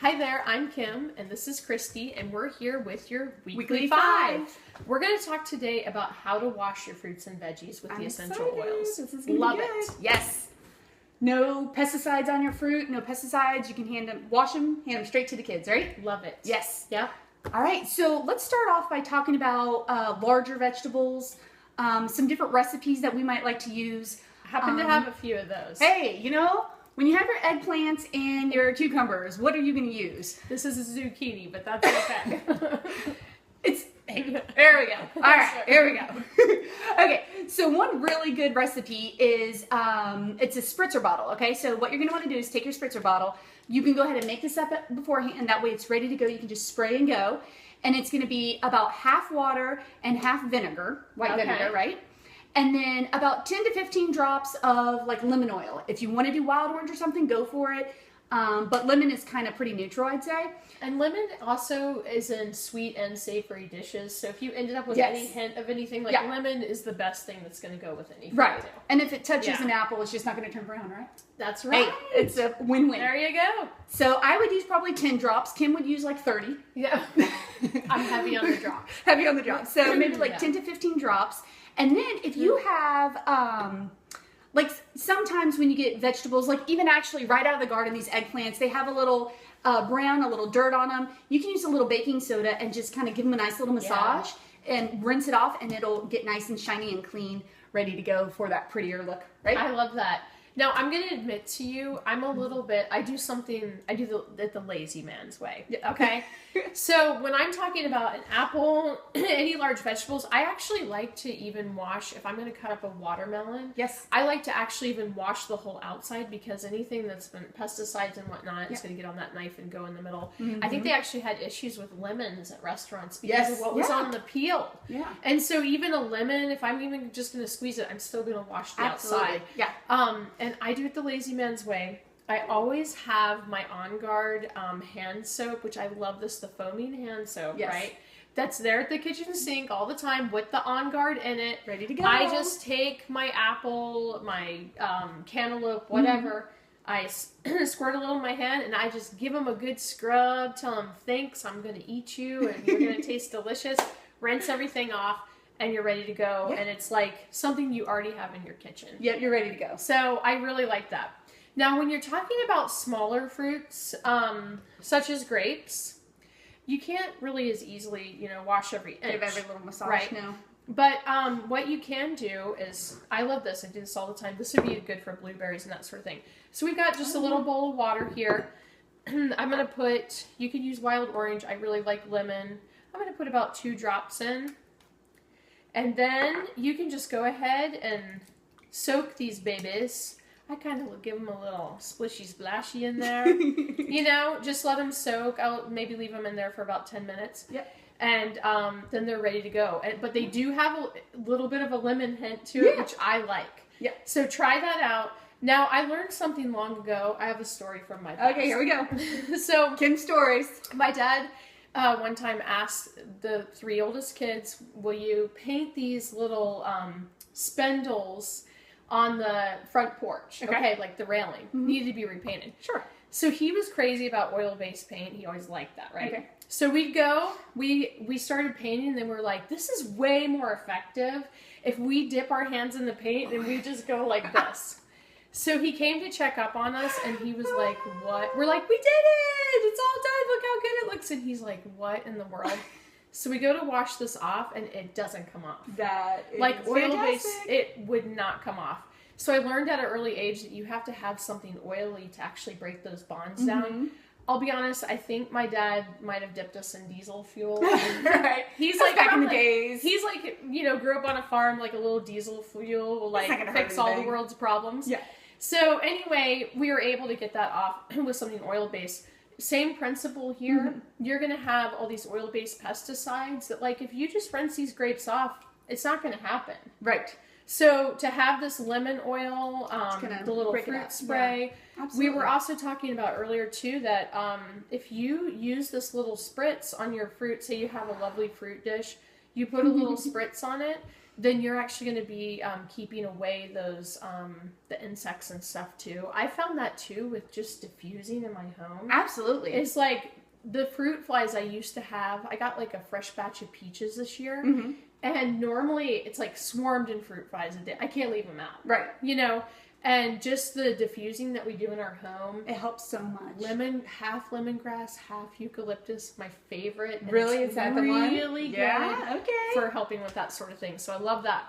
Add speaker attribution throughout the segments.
Speaker 1: Hi there, I'm Kim, and this is Christy, and we're here with your Weekly 5. We're going to talk today about how to wash your fruits and veggies with the essential oils.
Speaker 2: This is gonna
Speaker 1: Love
Speaker 2: be good.
Speaker 1: it. Yes.
Speaker 2: No pesticides on your fruit, no pesticides. You can wash them, hand them straight to the kids, right?
Speaker 1: Love it.
Speaker 2: Yes.
Speaker 1: Yeah.
Speaker 2: All right, so let's start off by talking about larger vegetables, some different recipes that we might like to use.
Speaker 1: I happen to have a few of those.
Speaker 2: Hey, when you have your eggplants and your cucumbers, what are you going to use?
Speaker 1: This is a zucchini, but that's okay.
Speaker 2: There we go. All right, here we go. Okay, so one really good recipe is, it's a spritzer bottle, okay? So what you're going to want to do is take your spritzer bottle. You can go ahead and make this up beforehand, and that way it's ready to go. You can just spray and go. And it's going to be about half water and half vinegar, white vinegar, right? And then about 10 to 15 drops of like lemon oil. If you want to do wild orange or something, go for it. But lemon is kind of pretty neutral, I'd say.
Speaker 1: And lemon also is in sweet and savory dishes. So if you ended up with any hint of anything, like lemon is the best thing that's going to go with anything.
Speaker 2: Right. And if it touches an apple, it's just not going to turn brown, right?
Speaker 1: That's right.
Speaker 2: Hey, it's a win-win.
Speaker 1: There you go.
Speaker 2: So I would use probably 10 drops. Kim would use like 30.
Speaker 1: Yeah. I'm heavy on the drop.
Speaker 2: Heavy on the drop. So maybe like 10 to 15 drops. And then if you have, like sometimes when you get vegetables, like even actually right out of the garden, these eggplants, they have a little brown, a little dirt on them. You can use a little baking soda and just kind of give them a nice little massage and rinse it off, and it'll get nice and shiny and clean, ready to go for that prettier look, right?
Speaker 1: I love that. Now, I'm going to admit to you, I'm a little bit, I do the lazy man's way, okay? So when I'm talking about an apple, any large vegetables, I actually like to even wash, if I'm going to cut up a watermelon, I like to actually even wash the whole outside, because anything that's been pesticides and whatnot is going to get on that knife and go in the middle. I think they actually had issues with lemons at restaurants because of what was on the peel. And so even a lemon, if I'm even just going to squeeze it, I'm still going to wash the outside. And I do it the lazy man's way. I always have my On Guard hand soap, which I love this, the foaming hand soap, right? That's there at the kitchen sink all the time with the On Guard in it. Ready to go. I just take my apple, my cantaloupe, whatever. I squirt a little in my hand, and I just give them a good scrub, tell them, thanks, I'm going to eat you, and you're going to taste delicious. Rinse everything off, and you're ready to go. And it's like something you already have in your kitchen.
Speaker 2: Yep, you're ready to go.
Speaker 1: So I really like that. Now, when you're talking about smaller fruits, such as grapes, you can't really as easily, wash every inch.
Speaker 2: Give every little massage,
Speaker 1: right?
Speaker 2: No.
Speaker 1: But what you can do is, I love this. I do this all the time. This would be good for blueberries and that sort of thing. So we've got just a little bowl of water here. I'm going to put, you could use wild orange. I really like lemon. I'm going to put about 2 drops in. And then you can just go ahead and soak these babies. I kind of give them a little splishy splashy in there. Just let them soak. I'll maybe leave them in there for about 10 minutes. And then they're ready to go. But they do have a little bit of a lemon hint to it, which I like. So try that out. Now, I learned something long ago. I have a story from my past.
Speaker 2: Okay, here we go.
Speaker 1: So
Speaker 2: Kim's stories.
Speaker 1: My dad one time asked the 3 oldest kids, will you paint these little spindles on the front porch? Okay, like the railing. Needed to be repainted. Sure. So he was crazy about oil-based paint. He always liked that, right? Okay. So we'd go, we started painting, and then we're like, this is way more effective if we dip our hands in the paint and we just go like this. So he came to check up on us, and he was like, what? We're like, we did it! It's all done! Look how good it looks! And he's like, what in the world? So we go to wash this off, and it doesn't come off.
Speaker 2: That is
Speaker 1: like oil-based, it would not come off. So I learned at an early age that you have to have something oily to actually break those bonds down. I'll be honest, I think my dad might have dipped us in diesel fuel.
Speaker 2: Right.
Speaker 1: He's like
Speaker 2: back in the days.
Speaker 1: He's like, grew up on a farm, like a little diesel fuel will like fix all the world's problems. So anyway, we were able to get that off with something oil-based. Same principle here. You're going to have all these oil-based pesticides that, like, if you just rinse these grapes off, it's not going to happen. Right. So to have this lemon oil, the little fruit spray, we were also talking about earlier too that if you use this little spritz on your fruit, say you have a lovely fruit dish, you put a little spritz on it, then you're actually going to be keeping away those the insects and stuff too. I found that too with just diffusing in my home.
Speaker 2: Absolutely.
Speaker 1: It's like the fruit flies I used to have. I got like a fresh batch of peaches this year, and normally it's like swarmed in fruit flies a day. I can't leave them out.
Speaker 2: Right.
Speaker 1: You know, and just the diffusing that we do in our home.
Speaker 2: It helps so much.
Speaker 1: Half lemongrass, half eucalyptus, my favorite. And
Speaker 2: really? Is that the one?
Speaker 1: Really good.
Speaker 2: Yeah, okay.
Speaker 1: For helping with that sort of thing. So I love that.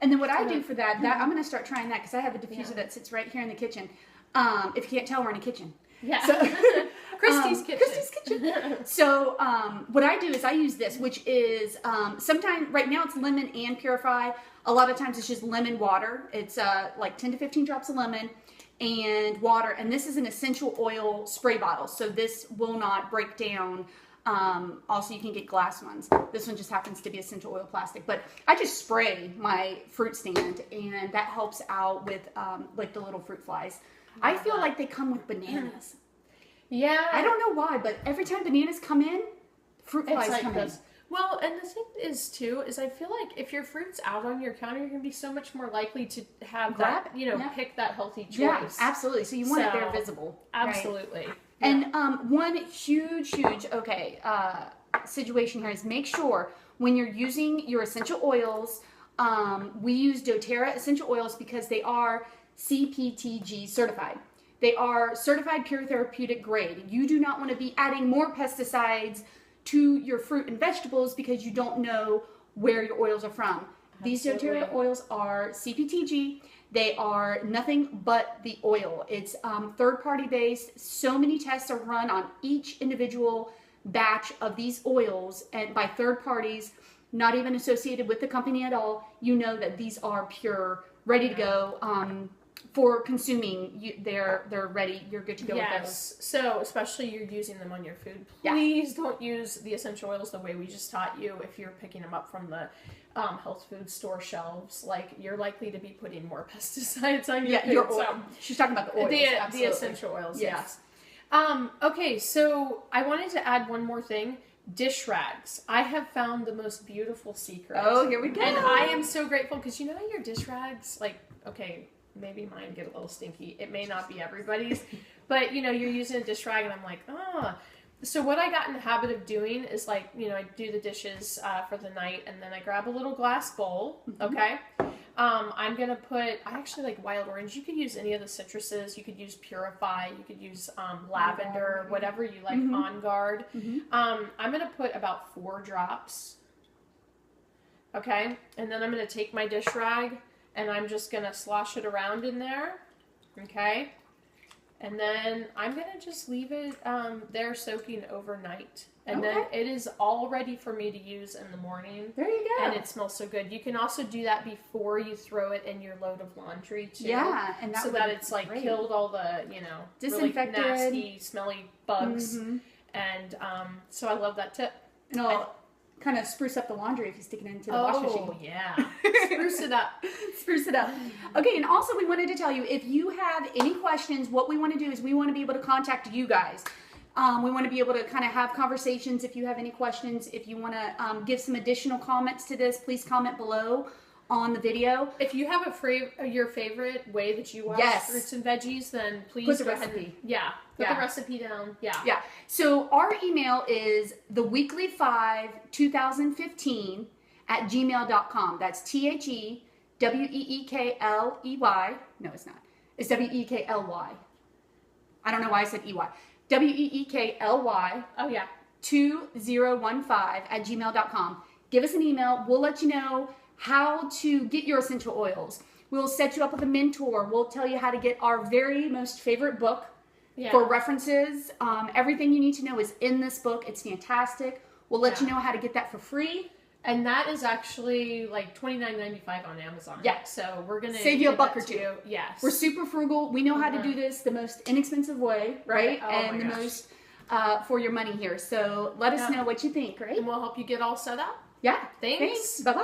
Speaker 2: And then what I do for that I'm going to start trying that because I have a diffuser that sits right here in the kitchen. If you can't tell, we're in a kitchen.
Speaker 1: Yeah.
Speaker 2: So,
Speaker 1: Christy's kitchen.
Speaker 2: Christy's kitchen. So what I do is I use this, which is sometimes, right now it's lemon and purify. A lot of times it's just lemon water. It's like 10 to 15 drops of lemon and water. And this is an essential oil spray bottle. So this will not break down. Also, you can get glass ones. This one just happens to be essential oil plastic. But I just spray my fruit stand, and that helps out with like the little fruit flies. I feel like they come with bananas.
Speaker 1: Yeah.
Speaker 2: I don't know why, but every time bananas come in, fruit flies
Speaker 1: like
Speaker 2: come in.
Speaker 1: Well, and the thing is too, is I feel like if your fruit's out on your counter, you're going to be so much more likely to have pick that healthy choice.
Speaker 2: Yeah, absolutely. So you want it there visible.
Speaker 1: Absolutely.
Speaker 2: Right? And one huge, situation here is make sure when you're using your essential oils, we use doTERRA essential oils because they are CPTG certified. They are certified pure therapeutic grade. You do not want to be adding more pesticides to your fruit and vegetables because you don't know where your oils are from. These doTERRA oils are CPTG. They are nothing but the oil. It's third-party based. So many tests are run on each individual batch of these oils, and by third parties, not even associated with the company at all. You know that these are pure, ready to go. For consuming, they're ready. You're good to go with those.
Speaker 1: So especially you're using them on your food. Please don't use the essential oils the way we just taught you. If you're picking them up from the health food store shelves, like you're likely to be putting more pesticides on your food.
Speaker 2: Your oil. She's talking about the oils.
Speaker 1: The essential oils. Yes. Okay, so I wanted to add one more thing. Dish rags. I have found the most beautiful secret.
Speaker 2: Oh, here we go.
Speaker 1: And I am so grateful because you know how your dish rags, like, okay, maybe mine get a little stinky. It may not be everybody's, but you know, you're using a dish rag and I'm like, So what I got in the habit of doing is like, you know, I do the dishes for the night and then I grab a little glass bowl, okay? I'm going to I actually like wild orange. You could use any of the citruses. You could use Purify. You could use lavender, whatever you like, On Guard. I'm going to put about 4 drops, okay? And then I'm going to take my dish rag and I'm just going to slosh it around in there, okay? And then I'm going to just leave it there soaking overnight. And then it is all ready for me to use in the morning.
Speaker 2: There you go.
Speaker 1: And it smells so good. You can also do that before you throw it in your load of laundry, too.
Speaker 2: Yeah. And
Speaker 1: that it's like killed all the, you know,
Speaker 2: disinfected,
Speaker 1: really nasty, smelly bugs. And so I love that tip.
Speaker 2: And I'll kind of spruce up the laundry if you stick it into the wash machine.
Speaker 1: Oh, yeah. Spruce it up.
Speaker 2: Spruce it up. Okay, and also we wanted to tell you, if you have any questions, what we want to do is we want to be able to contact you guys. We want to be able to kind of have conversations if you have any questions. If you want to give some additional comments to this, please comment below on the video.
Speaker 1: If you have your favorite way that you wash fruits and veggies, then please
Speaker 2: put the recipe.
Speaker 1: Put the recipe down. Yeah.
Speaker 2: So our email is theweekly52015 @gmail.com. That's TheWeekley. No, it's not. It's WEKLY. I don't know why I said EY. WEEKLY.
Speaker 1: Oh yeah.
Speaker 2: 2015 @gmail.com. Give us an email. We'll let you know how to get your essential oils. We'll set you up with a mentor. We'll tell you how to get our very most favorite book for references. Everything you need to know is in this book. It's fantastic. We'll let you know how to get that for free.
Speaker 1: And that is actually like $29.95 on Amazon.
Speaker 2: Yeah.
Speaker 1: So we're going to
Speaker 2: save you a buck or two.
Speaker 1: Yes.
Speaker 2: We're super frugal. We know how to do this the most inexpensive way, right?
Speaker 1: Oh,
Speaker 2: and the most for your money here. So let us know what you think, right?
Speaker 1: And we'll help you get all set up.
Speaker 2: Yeah.
Speaker 1: Thanks.
Speaker 2: Bye-bye.